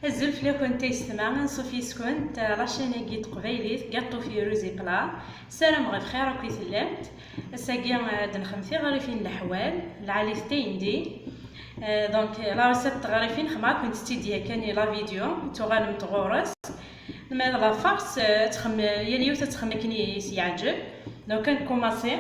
الزلف اللي كنت تيستمع من صوفي سكنت لاشينيكي تقبايليت كاطو في روزي بلا سلام غير بخير راكي سلامت الساقي دنخمثي غريفين الحوال العالي تيندي دونك لا ريسيت غريفين خما كنت تيديا كاني لا فيديو تغالم تغورس ما لا فارس تخم يليو تتخمكني يعجب دونك كنكوماسي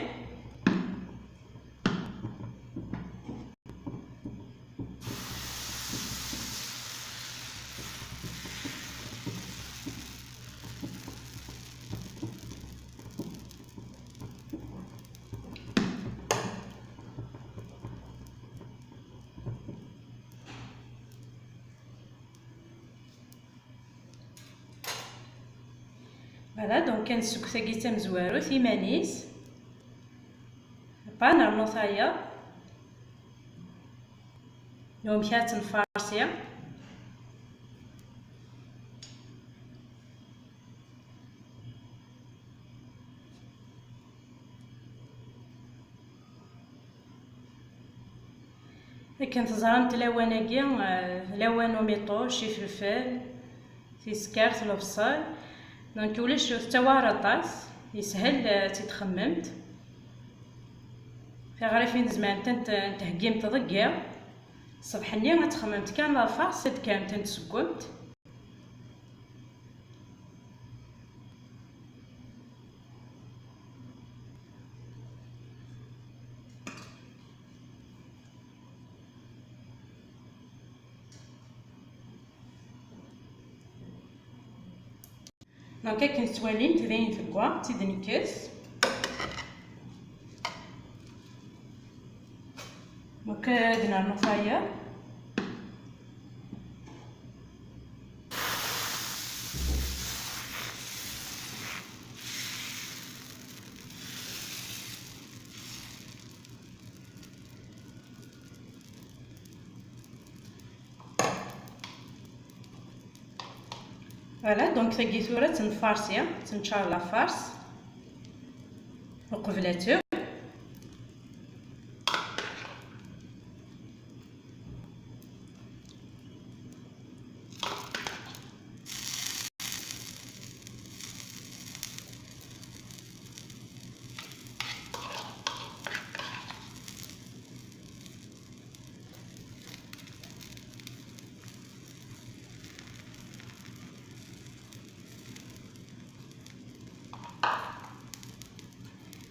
فوالا دونك كنسوق ثاقيتا مزوارو ثيمانيس با نرنو ثايا لو مشات نفارسيا كنت زرمت لواناكي لوان وميطو شي فلفل في سكارت البصل دونك ولاش تواراطاس يسهل تيتخممت في غريفين زمان تهقيم تضقيا صبحني ما تخممت كان لا فاس كان تنسقمت دونك كنت توالين تبين في الكوا تيدنكس دونك درنا نصايا فوالا دونك ثاقي ثورة تنفارسيا تنشار لا فارس وقبلاتو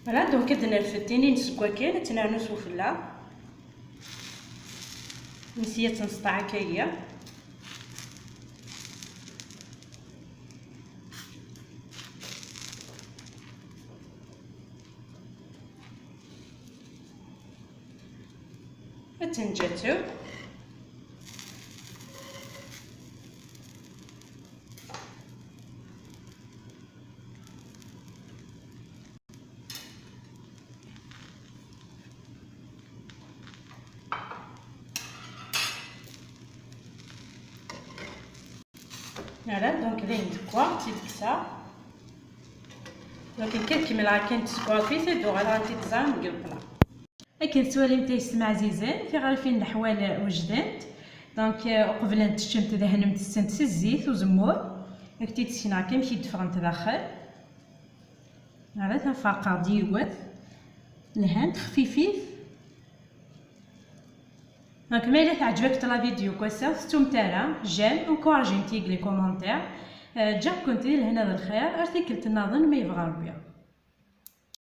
فوالا دونك درنا الفتيني نسكوا كان تنعنو سفلا نسيت نسطع هكايا تنجاتو فوالا دونك لين تكوا تيدكسا دونك كنكمل كانت تكوا في تدو غادي تيتزام قبله لكن سوالي تيسمع عزيزان في غرفين الحوال وجدات دونك قبل ان تشمت دهنمت السنت الزيت وزمور كنتي تسينا كيمشي دفغنت داخل على تنفاقا ديوات الهان تخفيفيف دونك مالا تعجبك لا فيديو كويسه ستمتارا جيم انكوراجي نتيق لي كومونتير جا كنتي لهنا الخير ارتيكلت النظن ما يبغى ربي